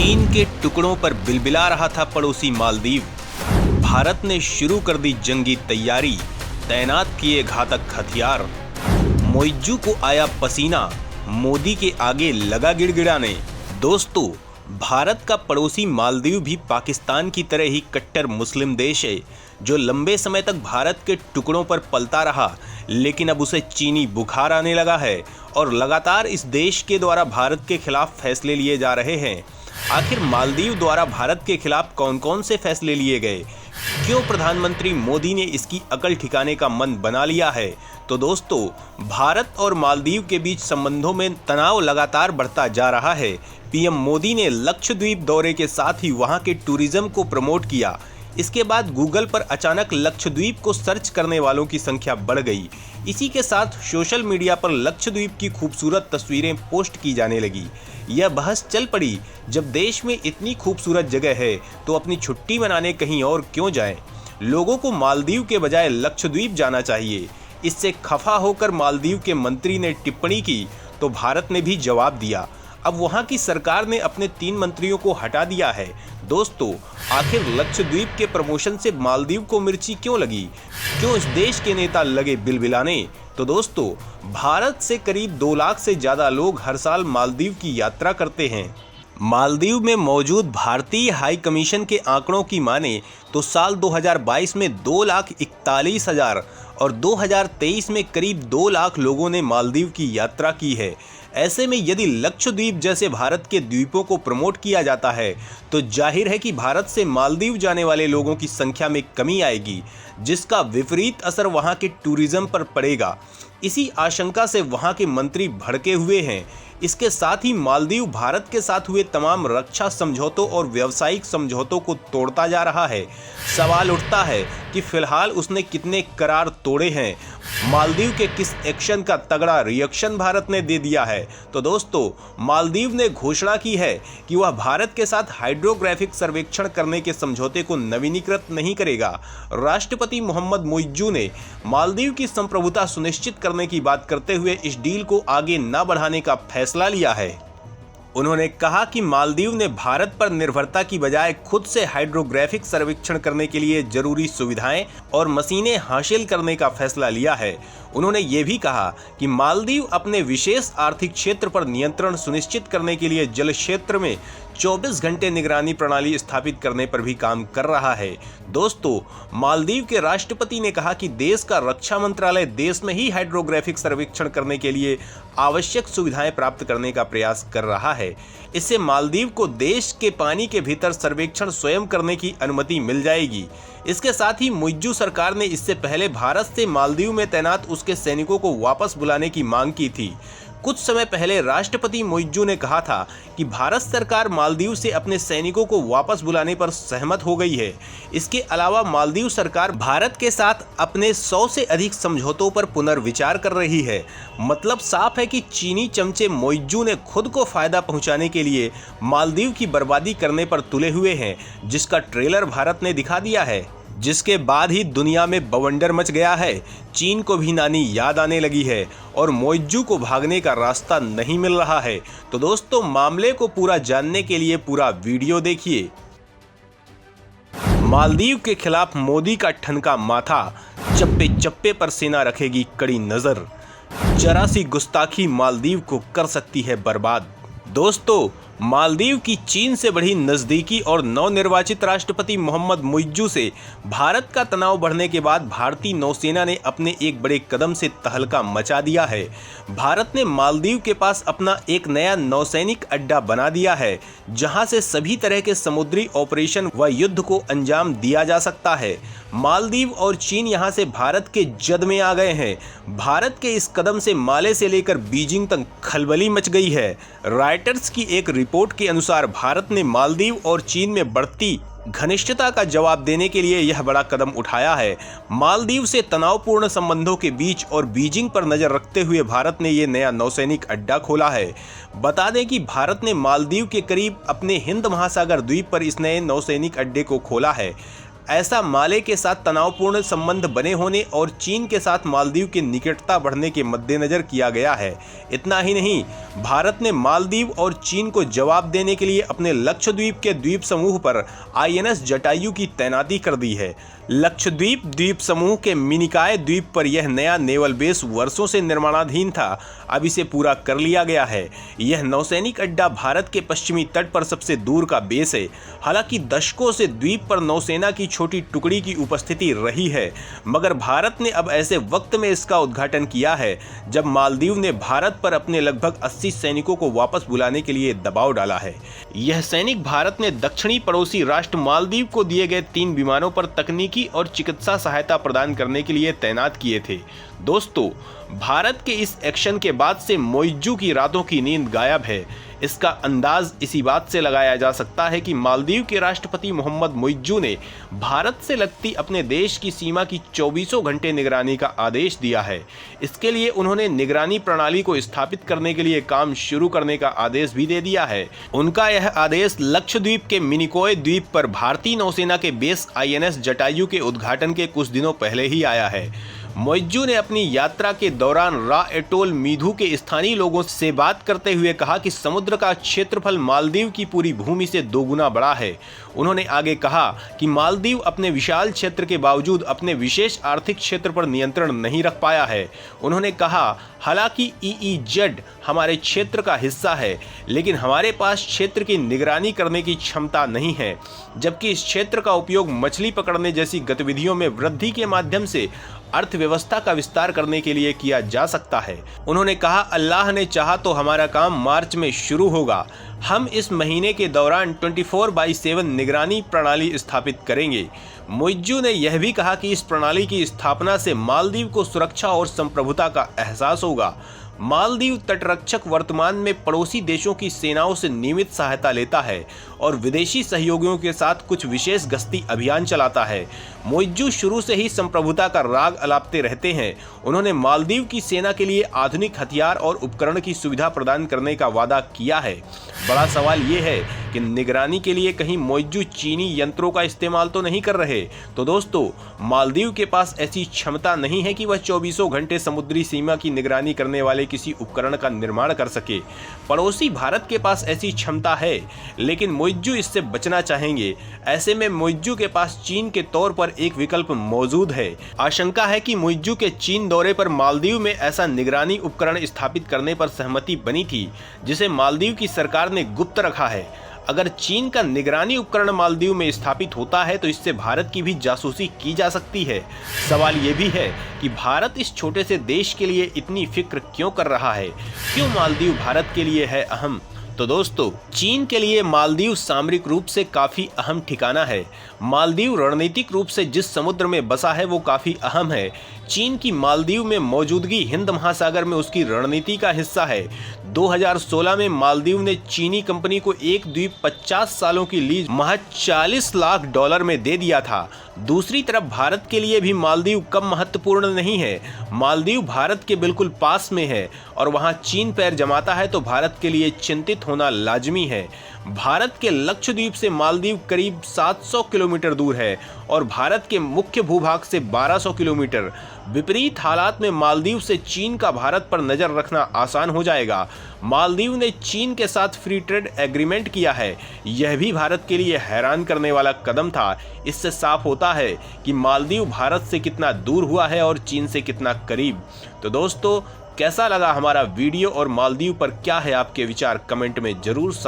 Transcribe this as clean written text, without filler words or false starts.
चीन के टुकड़ों पर बिलबिला रहा था पड़ोसी मालदीव। भारत ने शुरू कर दी जंगी तैयारी, तैनात किए घातक हथियार। मोइज्जू को आया पसीना, मोदी के आगे लगा गिड़गिड़ाने। दोस्तों, भारत का पड़ोसी मालदीव भी पाकिस्तान की तरह ही कट्टर मुस्लिम देश है, जो लंबे समय तक भारत के टुकड़ों पर पलता रहा, लेकिन अब उसे चीनी बुखार आने लगा है और लगातार इस देश के द्वारा भारत के खिलाफ फैसले लिए जा रहे हैं। आखिर मालदीव द्वारा भारत के खिलाफ कौन कौन से फैसले लिए गए? क्यों प्रधानमंत्री मोदी ने इसकी अकल ठिकाने का मन बना लिया है? तो दोस्तों, भारत और मालदीव के बीच संबंधों में तनाव लगातार बढ़ता जा रहा है। पीएम मोदी ने लक्षद्वीप दौरे के साथ ही वहां के टूरिज्म को प्रमोट किया। इसके बाद गूगल पर अचानक लक्षद्वीप को सर्च करने वालों की संख्या बढ़ गई। इसी के साथ सोशल मीडिया पर लक्षद्वीप की खूबसूरत तस्वीरें पोस्ट की जाने लगी। यह बहस चल पड़ी, जब देश में इतनी खूबसूरत जगह है तो अपनी छुट्टी मनाने कहीं और क्यों जाएं? लोगों को मालदीव के बजाय लक्षद्वीप जाना चाहिए। इससे खफा होकर मालदीव के मंत्री ने टिप्पणी की तो भारत ने भी जवाब दिया। अब वहां की सरकार ने अपने 3 मंत्रियों को हटा दिया है। दोस्तों, आखिर लक्षद्वीप के प्रमोशन से मालदीव को मिर्ची क्यों लगी? क्यों इस देश के नेता लगे बिलबिलाने? तो दोस्तों, भारत से करीब 2 लाख से ज्यादा लोग हर साल मालदीव की यात्रा करते हैं। मालदीव में मौजूद भारतीय हाई कमीशन के आंकड़ों की माने तो साल 2022 में 2,41,000 और 2023 में करीब 2 लाख लोगों ने मालदीव की यात्रा की है। ऐसे में यदि लक्षद्वीप जैसे भारत के द्वीपों को प्रमोट किया जाता है तो जाहिर है कि भारत से मालदीव जाने वाले लोगों की संख्या में कमी आएगी, जिसका विपरीत असर वहां के टूरिज्म पर पड़ेगा। इसी आशंका से वहां के मंत्री भड़के हुए हैं। इसके साथ ही मालदीव भारत के साथ हुए तमाम रक्षा समझौतों और व्यावसायिक समझौतों को तोड़ता जा रहा है। सवाल उठता है कि फिलहाल उसने कितने करार तोड़े हैं? मालदीव के किस एक्शन का तगड़ा रिएक्शन भारत ने दे दिया है? तो दोस्तों, मालदीव ने घोषणा की है कि वह भारत के साथ हाइड्रोग्राफिक सर्वेक्षण करने के समझौते को नवीनीकृत नहीं करेगा। राष्ट्रपति मोहम्मद मोइज्जू ने मालदीव की संप्रभुता सुनिश्चित करने की बात करते हुए इस डील को आगे न बढ़ाने का फैसला लिया है। उन्होंने कहा कि मालदीव ने भारत पर निर्भरता की बजाय खुद से हाइड्रोग्राफिक सर्वेक्षण करने के लिए जरूरी सुविधाएं और मशीनें हासिल करने का फैसला लिया है। उन्होंने ये भी कहा कि मालदीव अपने विशेष आर्थिक क्षेत्र पर नियंत्रण सुनिश्चित करने के लिए जल क्षेत्र में 24 घंटे निगरानी प्रणाली स्थापित करने पर भी काम कर रहा है। दोस्तों, मालदीव के राष्ट्रपति ने कहा कि देश का रक्षा मंत्रालय देश में ही हाइड्रोग्राफिक सर्वेक्षण करने के लिए आवश्यक सुविधाएं प्राप्त करने का प्रयास कर रहा है। इससे मालदीव को देश के पानी के भीतर सर्वेक्षण स्वयं करने की अनुमति मिल जाएगी। इसके साथ ही मोइज्जू सरकार ने इससे पहले भारत से मालदीव में तैनात उसके सैनिकों को वापस बुलाने की मांग की थी। कुछ समय पहले राष्ट्रपति मोइज्जू ने कहा था कि भारत सरकार मालदीव से अपने सैनिकों को वापस बुलाने पर सहमत हो गई है। इसके अलावा मालदीव सरकार भारत के साथ अपने 100 से अधिक समझौतों पर पुनर्विचार कर रही है। मतलब साफ है कि चीनी चमचे मोइज्जू ने खुद को फायदा पहुंचाने के लिए मालदीव की बर्बादी करने पर तुले हुए हैं, जिसका ट्रेलर भारत ने दिखा दिया है। जिसके बाद ही दुनिया में बवंडर मच गया है। चीन को भी नानी याद आने लगी है और मोइज्जू को भागने का रास्ता नहीं मिल रहा है। तो दोस्तों, मामले को पूरा जानने के लिए पूरा वीडियो देखिए। मालदीव के खिलाफ मोदी का ठनका माथा, चप्पे चप्पे पर सेना रखेगी कड़ी नजर। जरा सी गुस्ताखी मालदीव को कर सकती है बर्बाद। दोस्तों, मालदीव की चीन से बढ़ी नज़दीकी और नवनिर्वाचित राष्ट्रपति मोहम्मद मोइज्जू से भारत का तनाव बढ़ने के बाद भारतीय नौसेना ने अपने एक बड़े कदम से तहलका मचा दिया है। भारत ने मालदीव के पास अपना एक नया नौसैनिक अड्डा बना दिया है, जहां से सभी तरह के समुद्री ऑपरेशन व युद्ध को अंजाम दिया जा सकता है। मालदीव और चीन यहां से भारत के जद में आ गए हैं। भारत के इस कदम से माले से लेकर बीजिंग तक खलबली मच गई है। रॉयटर्स की एक रिपोर्ट के अनुसार भारत ने मालदीव और चीन में बढ़ती घनिष्ठता का जवाब देने के लिए यह बड़ा कदम उठाया है। मालदीव से तनावपूर्ण संबंधों के बीच और बीजिंग पर नजर रखते हुए भारत ने यह नया नौसैनिक अड्डा खोला है। बता दें कि भारत ने मालदीव के करीब अपने हिंद महासागर द्वीप पर इस नए नौसैनिक अड्डे को खोला है। ऐसा माले के साथ तनावपूर्ण संबंध बने होने और चीन के साथ मालदीव की निकटता बढ़ने के मद्देनजर किया गया है। इतना ही नहीं, भारत ने मालदीव और चीन को जवाब देने के लिए अपने लक्षद्वीप के द्वीप समूह पर INS जटायु की तैनाती कर दी है। लक्षद्वीप द्वीप समूह के मिनिकॉय द्वीप पर यह नया नेवल बेस वर्षों से निर्माणाधीन था, अब इसे पूरा कर लिया गया है। यह नौसैनिक अड्डा भारत के पश्चिमी तट पर सबसे दूर का बेस है। हालांकि दशकों से द्वीप पर नौसेना की छोटी टुकड़ी की उपस्थिति रही है, मगर भारत ने अब ऐसे वक्त में इसका उद्घाटन किया है जब मालदीव ने भारत पर अपने लगभग 80 सैनिकों को वापस बुलाने के लिए दबाव डाला है। यह सैनिक भारत ने दक्षिणी पड़ोसी राष्ट्र मालदीव को दिए गए 3 विमानों पर तकनीकी और चिकित्सा सहायता प्रदान करने के लिए तैनात किए थे। दोस्तों, भारत के इस एक्शन के बाद से मोइज्जू की रातों की नींद गायब है। इसका अंदाज इसी बात से लगाया जा सकता है कि मालदीव के राष्ट्रपति मोहम्मद मोइज्जू ने भारत से लगती अपने देश की सीमा की 24 घंटे निगरानी का आदेश दिया है। इसके लिए उन्होंने निगरानी प्रणाली को स्थापित करने के लिए काम शुरू करने का आदेश भी दे दिया है। उनका यह आदेश लक्षद्वीप के मिनिकॉय द्वीप पर भारतीय नौसेना के बेस INS जटायु के उद्घाटन के कुछ दिनों पहले ही आया है। मोइज्जू ने अपनी यात्रा के दौरान रा एटोल मीधु के स्थानीय लोगों से बात करते हुए कहा कि समुद्र का क्षेत्रफल मालदीव की पूरी भूमि से 2 गुना बड़ा है। उन्होंने आगे कहा कि मालदीव अपने विशाल क्षेत्र के बावजूद अपने विशेष आर्थिक क्षेत्र पर नियंत्रण नहीं रख पाया है। उन्होंने कहा, हालांकि EEZ हमारे क्षेत्र का हिस्सा है, लेकिन हमारे पास क्षेत्र की निगरानी करने की क्षमता नहीं है, जबकि इस क्षेत्र का उपयोग मछली पकड़ने जैसी गतिविधियों में वृद्धि के माध्यम से अर्थव्यवस्था का विस्तार करने के लिए किया जा सकता है। उन्होंने कहा, अल्लाह ने चाहा तो हमारा काम मार्च में शुरू होगा। हम इस महीने के दौरान 24/7 निगरानी प्रणाली स्थापित करेंगे। मोइज्जू ने यह भी कहा कि इस प्रणाली की स्थापना से मालदीव को सुरक्षा और संप्रभुता का एहसास होगा। मालदीव तटरक्षक वर्तमान में पड़ोसी देशों की सेनाओं से नियमित सहायता लेता है और विदेशी सहयोगियों के साथ कुछ विशेष गश्ती अभियान चलाता है। मोइज्जू शुरू से ही संप्रभुता का राग अलापते रहते हैं। उन्होंने मालदीव की सेना के लिए आधुनिक हथियार और उपकरण की सुविधा प्रदान करने का वादा किया है। बड़ा सवाल ये है कि निगरानी के लिए कहीं मोइज्जू चीनी यंत्रों का इस्तेमाल तो नहीं कर रहे। तो दोस्तों, मालदीव के पास ऐसी क्षमता नहीं है कि वह 24 घंटे समुद्री सीमा की निगरानी करने वाले किसी उपकरण का निर्माण कर सके। पड़ोसी भारत के पास ऐसी क्षमता है, लेकिन मोइज्जू इससे बचना चाहेंगे। ऐसे में मोइज्जू के पास चीन के तौर पर एक विकल्प मौजूद है। आशंका है कि मोइज्जू के चीन दौरे पर मालदीव में ऐसा निगरानी उपकरण स्थापित करने पर सहमति बनी थी, जिसे मालदीव की सरकार ने गुप्त रखा है। अगर चीन का निगरानी उपकरण मालदीव में स्थापित होता है तो इससे भारत की भी जासूसी की जा सकती है। सवाल ये भी है कि भारत इस छोटे से देश के लिए इतनी फिक्र क्यों कर रहा है? क्यों मालदीव भारत के लिए है अहम? तो दोस्तों, चीन के लिए मालदीव सामरिक रूप से काफी अहम ठिकाना है। मालदीव रणनीतिक रूप से जिस समुद्र में बसा है वो काफी अहम है। चीन की मालदीव में मौजूदगी हिंद महासागर में उसकी रणनीति का हिस्सा है। 2016 में मालदीव ने चीनी कंपनी को एक द्वीप 50 सालों की लीज महज $40 लाख में दे दिया था। दूसरी तरफ भारत के लिए भी मालदीव कम महत्वपूर्ण नहीं है। मालदीव भारत के बिल्कुल पास में है और वहां चीन पैर जमाता है तो भारत के लिए चिंतित होना लाजमी है। भारत के लक्षद्वीप से मालदीव करीब 700 किलोमीटर दूर है और भारत के मुख्य भूभाग से 1200 किलोमीटर। विपरीत हालात में मालदीव से चीन का भारत पर नजर रखना आसान हो जाएगा। मालदीव ने चीन के साथ फ्री ट्रेड एग्रीमेंट किया है। यह भी भारत के लिए हैरान करने वाला कदम था। इससे साफ होता है कि मालदीव भारत से कितना दूर हुआ है और चीन से कितना करीब। तो दोस्तों, कैसा लगा हमारा वीडियो और मालदीव पर क्या है आपके विचार? कमेंट में जरूर साझा